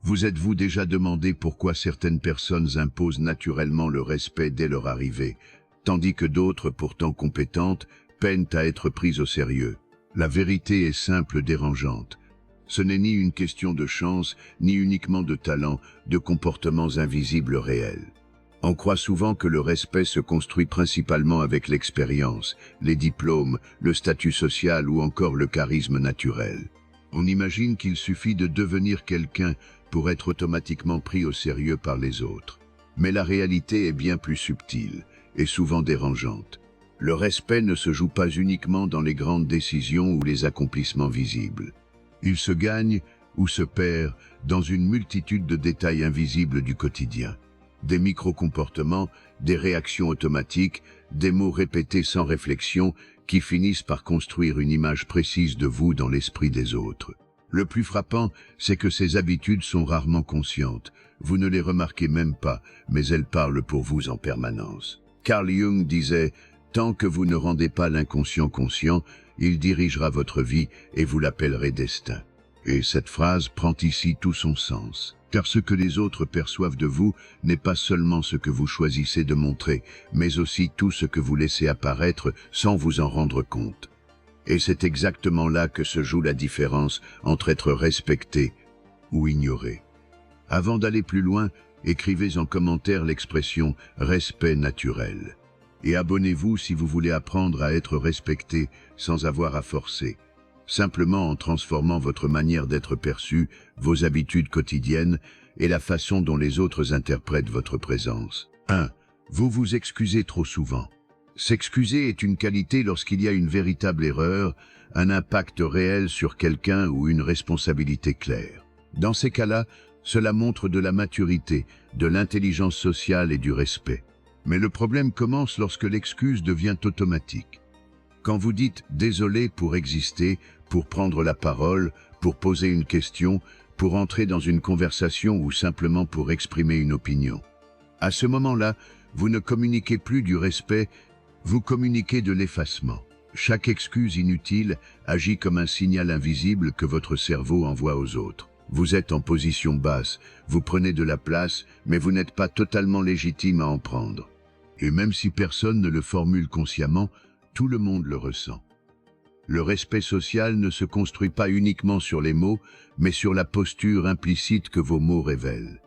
Vous êtes-vous déjà demandé pourquoi certaines personnes imposent naturellement le respect dès leur arrivée, tandis que d'autres, pourtant compétentes, peinent à être prises au sérieux? La vérité est simple, dérangeante. Ce n'est ni une question de chance, ni uniquement de talent, de comportements invisibles réels. On croit souvent que le respect se construit principalement avec l'expérience, les diplômes, le statut social ou encore le charisme naturel. On imagine qu'il suffit de devenir quelqu'un pour être automatiquement pris au sérieux par les autres. Mais la réalité est bien plus subtile et souvent dérangeante. Le respect ne se joue pas uniquement dans les grandes décisions ou les accomplissements visibles. Il se gagne ou se perd dans une multitude de détails invisibles du quotidien. Des micro-comportements, des réactions automatiques, des mots répétés sans réflexion qui finissent par construire une image précise de vous dans l'esprit des autres. Le plus frappant, c'est que ces habitudes sont rarement conscientes. Vous ne les remarquez même pas, mais elles parlent pour vous en permanence. Carl Jung disait « Tant que vous ne rendez pas l'inconscient conscient, il dirigera votre vie et vous l'appellerez destin ». Et cette phrase prend ici tout son sens. Car ce que les autres perçoivent de vous n'est pas seulement ce que vous choisissez de montrer, mais aussi tout ce que vous laissez apparaître sans vous en rendre compte. Et c'est exactement là que se joue la différence entre être respecté ou ignoré. Avant d'aller plus loin, écrivez en commentaire l'expression « respect naturel ». Et abonnez-vous si vous voulez apprendre à être respecté sans avoir à forcer. Simplement en transformant votre manière d'être perçu, vos habitudes quotidiennes et la façon dont les autres interprètent votre présence. 1. Vous vous excusez trop souvent. S'excuser est une qualité lorsqu'il y a une véritable erreur, un impact réel sur quelqu'un ou une responsabilité claire. Dans ces cas-là, cela montre de la maturité, de l'intelligence sociale et du respect. Mais le problème commence lorsque l'excuse devient automatique. Quand vous dites « désolé » pour exister, pour prendre la parole, pour poser une question, pour entrer dans une conversation ou simplement pour exprimer une opinion. À ce moment-là, vous ne communiquez plus du respect, vous communiquez de l'effacement. Chaque excuse inutile agit comme un signal invisible que votre cerveau envoie aux autres. Vous êtes en position basse, vous prenez de la place, mais vous n'êtes pas totalement légitime à en prendre. Et même si personne ne le formule consciemment, tout le monde le ressent. Le respect social ne se construit pas uniquement sur les mots, mais sur la posture implicite que vos mots révèlent.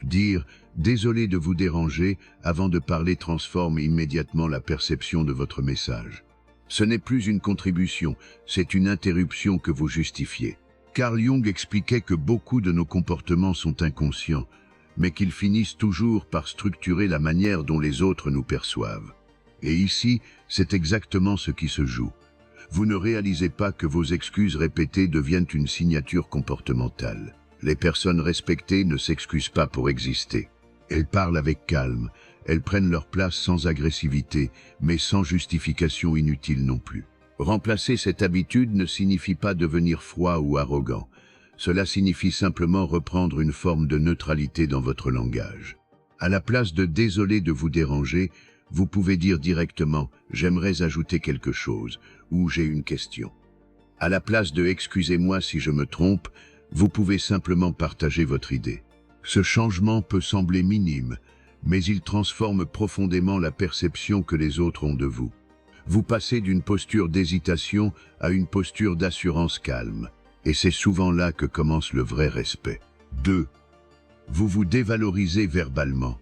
Dire « désolé de vous déranger » avant de parler transforme immédiatement la perception de votre message. Ce n'est plus une contribution, c'est une interruption que vous justifiez. Carl Jung expliquait que beaucoup de nos comportements sont inconscients, mais qu'ils finissent toujours par structurer la manière dont les autres nous perçoivent. Et ici, c'est exactement ce qui se joue. Vous ne réalisez pas que vos excuses répétées deviennent une signature comportementale. Les personnes respectées ne s'excusent pas pour exister. Elles parlent avec calme, elles prennent leur place sans agressivité, mais sans justification inutile non plus. Remplacer cette habitude ne signifie pas devenir froid ou arrogant. Cela signifie simplement reprendre une forme de neutralité dans votre langage. À la place de « désolé de vous déranger », vous pouvez dire directement « j'aimerais ajouter quelque chose » ou « j'ai une question ». À la place de « excusez-moi si je me trompe », vous pouvez simplement partager votre idée. Ce changement peut sembler minime, mais il transforme profondément la perception que les autres ont de vous. Vous passez d'une posture d'hésitation à une posture d'assurance calme, et c'est souvent là que commence le vrai respect. 2. Vous vous dévalorisez verbalement.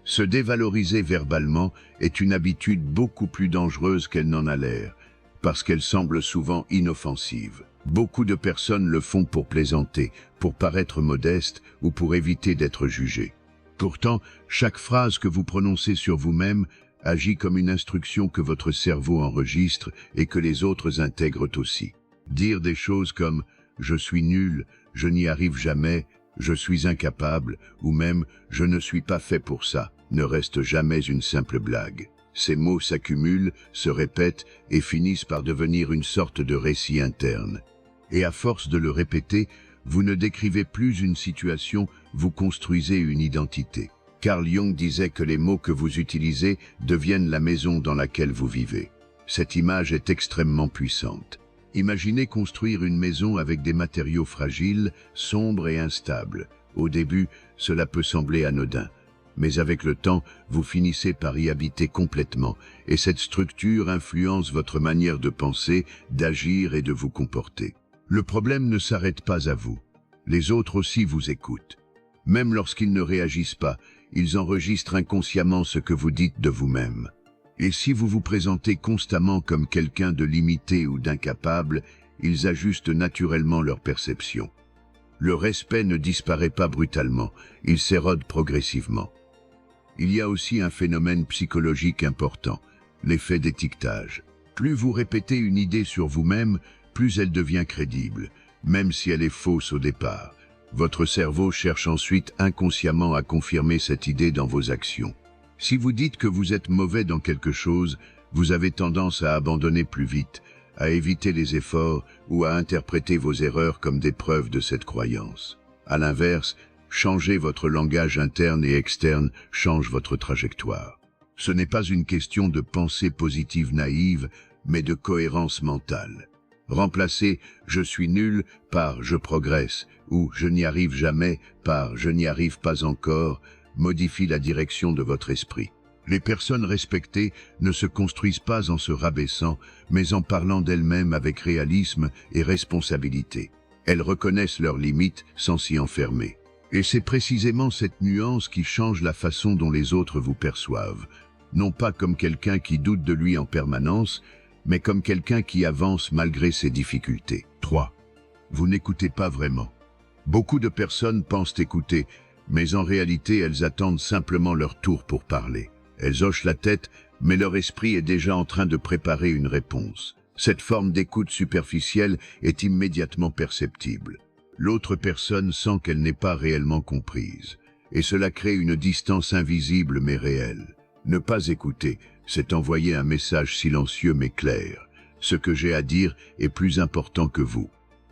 Se dévaloriser verbalement est une habitude beaucoup plus dangereuse qu'elle n'en a l'air, parce qu'elle semble souvent inoffensive. Beaucoup de personnes le font pour plaisanter, pour paraître modeste ou pour éviter d'être jugé. Pourtant, chaque phrase que vous prononcez sur vous-même agit comme une instruction que votre cerveau enregistre et que les autres intègrent aussi. Dire des choses comme « je suis nul »,« je n'y arrive jamais », je suis incapable, ou même « je ne suis pas fait pour ça », ne reste jamais une simple blague. Ces mots s'accumulent, se répètent et finissent par devenir une sorte de récit interne. Et à force de le répéter, vous ne décrivez plus une situation, vous construisez une identité. Carl Jung disait que les mots que vous utilisez deviennent la maison dans laquelle vous vivez. Cette image est extrêmement puissante. Imaginez construire une maison avec des matériaux fragiles, sombres et instables. Au début, cela peut sembler anodin, mais avec le temps, vous finissez par y habiter complètement, et cette structure influence votre manière de penser, d'agir et de vous comporter. Le problème ne s'arrête pas à vous. Les autres aussi vous écoutent. Même lorsqu'ils ne réagissent pas, ils enregistrent inconsciemment ce que vous dites de vous-même. Et si vous vous présentez constamment comme quelqu'un de limité ou d'incapable, ils ajustent naturellement leur perception. Le respect ne disparaît pas brutalement, il s'érode progressivement. Il y a aussi un phénomène psychologique important, l'effet d'étiquetage. Plus vous répétez une idée sur vous-même, plus elle devient crédible, même si elle est fausse au départ. Votre cerveau cherche ensuite inconsciemment à confirmer cette idée dans vos actions. Si vous dites que vous êtes mauvais dans quelque chose, vous avez tendance à abandonner plus vite, à éviter les efforts ou à interpréter vos erreurs comme des preuves de cette croyance. À l'inverse, changer votre langage interne et externe change votre trajectoire. Ce n'est pas une question de pensée positive naïve, mais de cohérence mentale. Remplacez « je suis nul » par « je progresse » ou « je n'y arrive jamais » par « je n'y arrive pas encore » modifie la direction de votre esprit. Les personnes respectées ne se construisent pas en se rabaissant, mais en parlant d'elles-mêmes avec réalisme et responsabilité. Elles reconnaissent leurs limites sans s'y enfermer. Et c'est précisément cette nuance qui change la façon dont les autres vous perçoivent. Non pas comme quelqu'un qui doute de lui en permanence, mais comme quelqu'un qui avance malgré ses difficultés. 3. Vous n'écoutez pas vraiment. Beaucoup de personnes pensent écouter, mais en réalité elles attendent simplement leur tour pour parler. Elles hochent la tête, mais leur esprit est déjà en train de préparer une réponse. Cette forme d'écoute superficielle est immédiatement perceptible. L'autre personne sent qu'elle n'est pas réellement comprise, et cela crée une distance invisible mais réelle. Ne pas écouter, c'est envoyer un message silencieux mais clair. Ce que j'ai à dire est plus important que vous.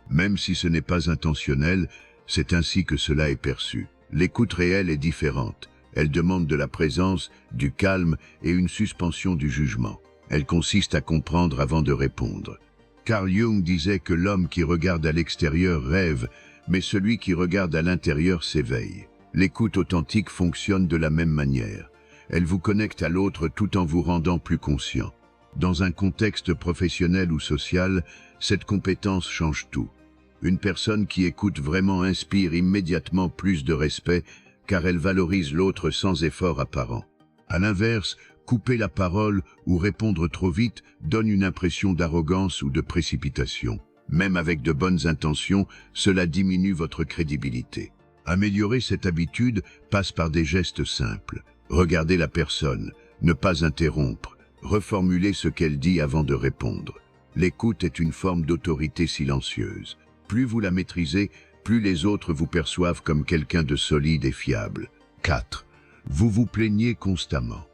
Même si ce n'est pas intentionnel, c'est ainsi que cela est perçu. L'écoute réelle est différente. Elle demande de la présence, du calme et une suspension du jugement. Elle consiste à comprendre avant de répondre. Carl Jung disait que l'homme qui regarde à l'extérieur rêve, mais celui qui regarde à l'intérieur s'éveille. L'écoute authentique fonctionne de la même manière. Elle vous connecte à l'autre tout en vous rendant plus conscient. Dans un contexte professionnel ou social, cette compétence change tout. Une personne qui écoute vraiment inspire immédiatement plus de respect, car elle valorise l'autre sans effort apparent. À l'inverse, couper la parole ou répondre trop vite donne une impression d'arrogance ou de précipitation. Même avec de bonnes intentions, cela diminue votre crédibilité. Améliorer cette habitude passe par des gestes simples. Regardez la personne, ne pas interrompre, reformuler ce qu'elle dit avant de répondre. L'écoute est une forme d'autorité silencieuse. Plus vous la maîtrisez, plus les autres vous perçoivent comme quelqu'un de solide et fiable. 4. Vous vous plaignez constamment.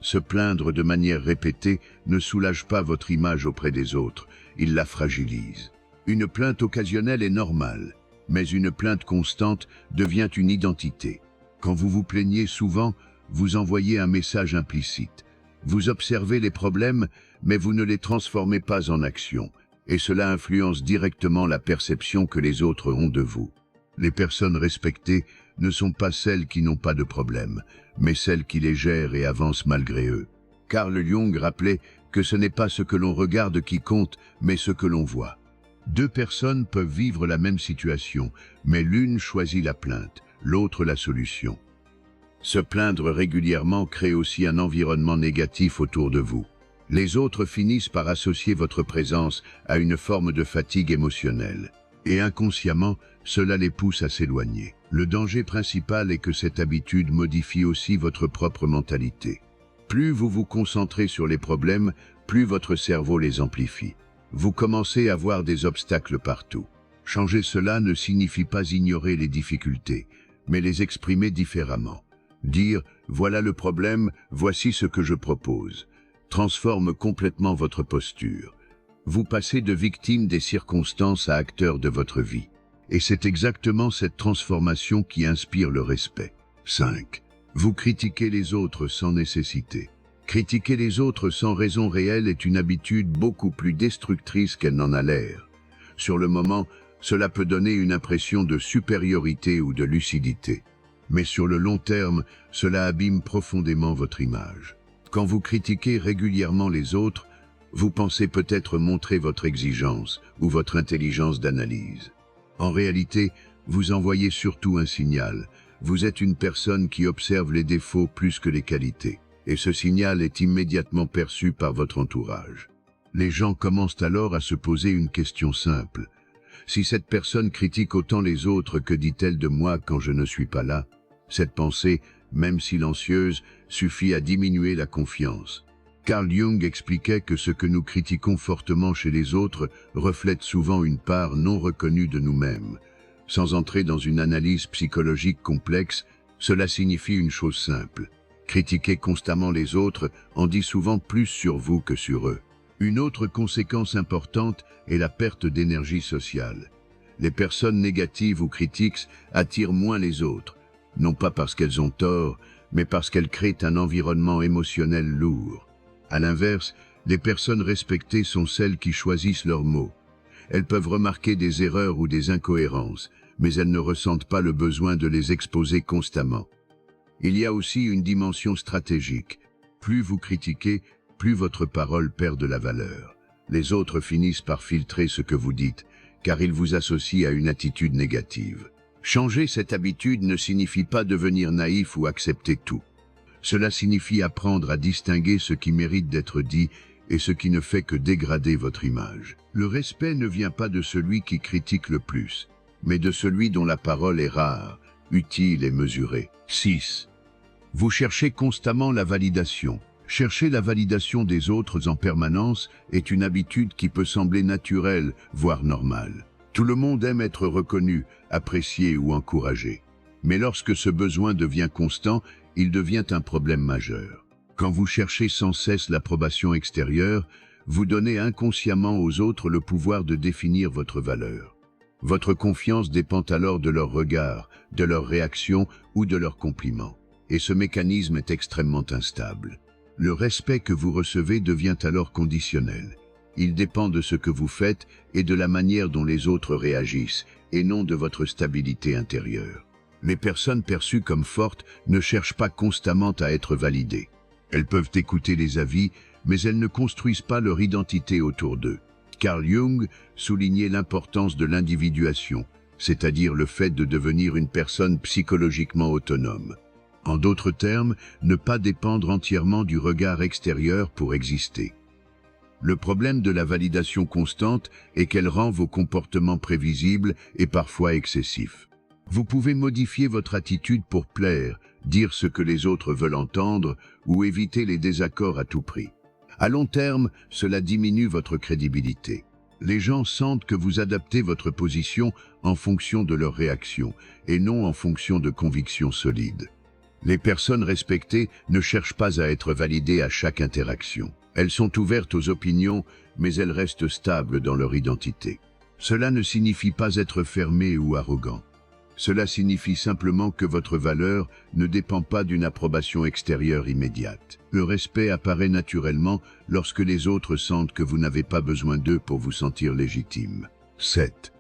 Se plaindre de manière répétée ne soulage pas votre image auprès des autres, il la fragilise. Une plainte occasionnelle est normale, mais une plainte constante devient une identité. Quand vous vous plaignez souvent, vous envoyez un message implicite. Vous observez les problèmes, mais vous ne les transformez pas en action, et cela influence directement la perception que les autres ont de vous. Les personnes respectées ne sont pas celles qui n'ont pas de problème, mais celles qui les gèrent et avancent malgré eux. Carl Jung rappelait que ce n'est pas ce que l'on regarde qui compte, mais ce que l'on voit. Deux personnes peuvent vivre la même situation, mais l'une choisit la plainte, l'autre la solution. Se plaindre régulièrement crée aussi un environnement négatif autour de vous. Les autres finissent par associer votre présence à une forme de fatigue émotionnelle. Et inconsciemment, cela les pousse à s'éloigner. Le danger principal est que cette habitude modifie aussi votre propre mentalité. Plus vous vous concentrez sur les problèmes, plus votre cerveau les amplifie. Vous commencez à voir des obstacles partout. Changer cela ne signifie pas ignorer les difficultés, mais les exprimer différemment. Dire « voilà le problème, voici ce que je propose » transforme complètement votre posture. Vous passez de victime des circonstances à acteur de votre vie. Et c'est exactement cette transformation qui inspire le respect. 5. Vous critiquez les autres sans nécessité. Critiquer les autres sans raison réelle est une habitude beaucoup plus destructrice qu'elle n'en a l'air. Sur le moment, Cela peut donner une impression de supériorité ou de lucidité. Mais sur le long terme, cela abîme profondément votre image. Quand vous critiquez régulièrement les autres, vous pensez peut-être montrer votre exigence ou votre intelligence d'analyse. En réalité, vous envoyez surtout un signal. Vous êtes une personne qui observe les défauts plus que les qualités. Et ce signal est immédiatement perçu par votre entourage. Les gens commencent alors à se poser une question simple. Si cette personne critique autant les autres, que dit-elle de moi quand je ne suis pas là? Cette pensée, même silencieuse, suffit à diminuer la confiance. Carl Jung expliquait que ce que nous critiquons fortement chez les autres reflète souvent une part non reconnue de nous-mêmes. Sans entrer dans une analyse psychologique complexe, cela signifie une chose simple. Critiquer constamment les autres en dit souvent plus sur vous que sur eux. Une autre conséquence importante est la perte d'énergie sociale. Les personnes négatives ou critiques attirent moins les autres, non pas parce qu'elles ont tort, mais parce qu'elles créent un environnement émotionnel lourd. À l'inverse, les personnes respectées sont celles qui choisissent leurs mots. Elles peuvent remarquer des erreurs ou des incohérences, mais elles ne ressentent pas le besoin de les exposer constamment. Il y a aussi une dimension stratégique. Plus vous critiquez, plus votre parole perd de la valeur. Les autres finissent par filtrer ce que vous dites, car ils vous associent à une attitude négative. Changer cette habitude ne signifie pas devenir naïf ou accepter tout. Cela signifie apprendre à distinguer ce qui mérite d'être dit et ce qui ne fait que dégrader votre image. Le respect ne vient pas de celui qui critique le plus, mais de celui dont la parole est rare, utile et mesurée. 6. Vous cherchez constamment la validation. Chercher la validation des autres en permanence est une habitude qui peut sembler naturelle, voire normale. Tout le monde aime être reconnu, apprécié ou encouragé. Mais lorsque ce besoin devient constant, il devient un problème majeur. Quand vous cherchez sans cesse l'approbation extérieure, vous donnez inconsciemment aux autres le pouvoir de définir votre valeur. Votre confiance dépend alors de leur regard, de leur réaction ou de leurs compliments. Et ce mécanisme est extrêmement instable. Le respect que vous recevez devient alors conditionnel. Il dépend de ce que vous faites et de la manière dont les autres réagissent, et non de votre stabilité intérieure. Les personnes perçues comme fortes ne cherchent pas constamment à être validées. Elles peuvent écouter les avis, mais elles ne construisent pas leur identité autour d'eux. Carl Jung soulignait l'importance de l'individuation, c'est-à-dire le fait de devenir une personne psychologiquement autonome. En d'autres termes, ne pas dépendre entièrement du regard extérieur pour exister. Le problème de la validation constante est qu'elle rend vos comportements prévisibles et parfois excessifs. Vous pouvez modifier votre attitude pour plaire, dire ce que les autres veulent entendre ou éviter les désaccords à tout prix. À long terme, cela diminue votre crédibilité. Les gens sentent que vous adaptez votre position en fonction de leurs réactions et non en fonction de convictions solides. Les personnes respectées ne cherchent pas à être validées à chaque interaction. Elles sont ouvertes aux opinions, mais elles restent stables dans leur identité. Cela ne signifie pas être fermé ou arrogant. Cela signifie simplement que votre valeur ne dépend pas d'une approbation extérieure immédiate. Le respect apparaît naturellement lorsque les autres sentent que vous n'avez pas besoin d'eux pour vous sentir légitime. 7.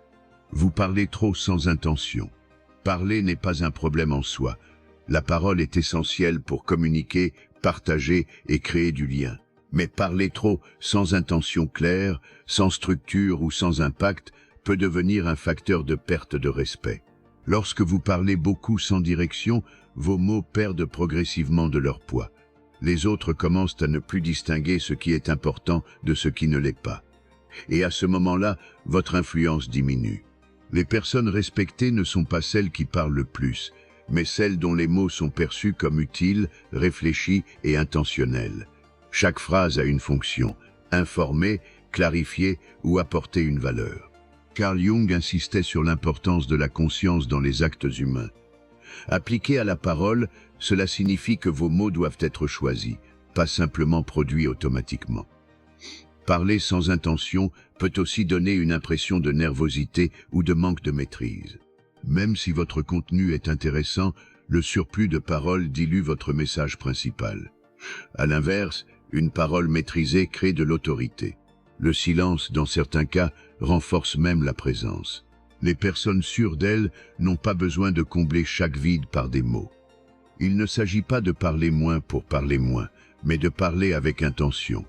Vous parlez trop sans intention. Parler n'est pas un problème en soi. La parole est essentielle pour communiquer, partager et créer du lien. Mais parler trop sans intention claire, sans structure ou sans impact peut devenir un facteur de perte de respect. Lorsque vous parlez beaucoup sans direction, vos mots perdent progressivement de leur poids. Les autres commencent à ne plus distinguer ce qui est important de ce qui ne l'est pas. Et à ce moment-là, votre influence diminue. Les personnes respectées ne sont pas celles qui parlent le plus, mais celles dont les mots sont perçus comme utiles, réfléchis et intentionnels. Chaque phrase a une fonction, informer, clarifier ou apporter une valeur. Carl Jung insistait sur l'importance de la conscience dans les actes humains. Appliqué à la parole, cela signifie que vos mots doivent être choisis, pas simplement produits automatiquement. Parler sans intention peut aussi donner une impression de nervosité ou de manque de maîtrise. Même si votre contenu est intéressant, le surplus de paroles dilue votre message principal. À l'inverse, une parole maîtrisée crée de l'autorité. Le silence, dans certains cas, renforce même la présence. Les personnes sûres d'elles n'ont pas besoin de combler chaque vide par des mots. Il ne s'agit pas de parler moins pour parler moins, mais de parler avec intention.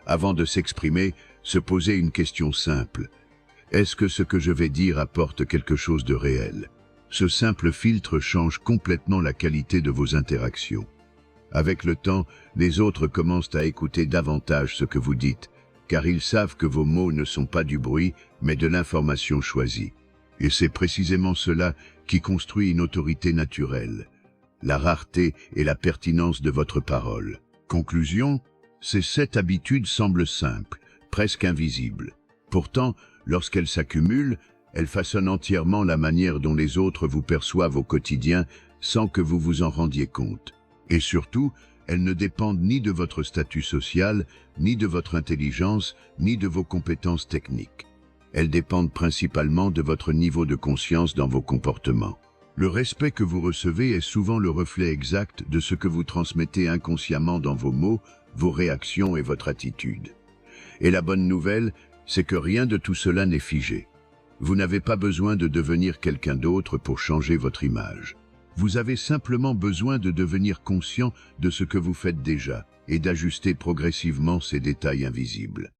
Avant de s'exprimer, se poser une question simple. Est-ce que ce que je vais dire apporte quelque chose de réel? Ce simple filtre change complètement la qualité de vos interactions. Avec le temps, les autres commencent à écouter davantage ce que vous dites, car ils savent que vos mots ne sont pas du bruit, mais de l'information choisie. Et c'est précisément cela qui construit une autorité naturelle, la rareté et la pertinence de votre parole. Conclusion, ces 7 habitudes semblent simples, presque invisibles. Pourtant, lorsqu'elles s'accumulent, elles façonnent entièrement la manière dont les autres vous perçoivent au quotidien sans que vous vous en rendiez compte. Et surtout, elles ne dépendent ni de votre statut social, ni de votre intelligence, ni de vos compétences techniques. Elles dépendent principalement de votre niveau de conscience dans vos comportements. Le respect que vous recevez est souvent le reflet exact de ce que vous transmettez inconsciemment dans vos mots, vos réactions et votre attitude. Et la bonne nouvelle, c'est que rien de tout cela n'est figé. Vous n'avez pas besoin de devenir quelqu'un d'autre pour changer votre image. Vous avez simplement besoin de devenir conscient de ce que vous faites déjà et d'ajuster progressivement ces détails invisibles.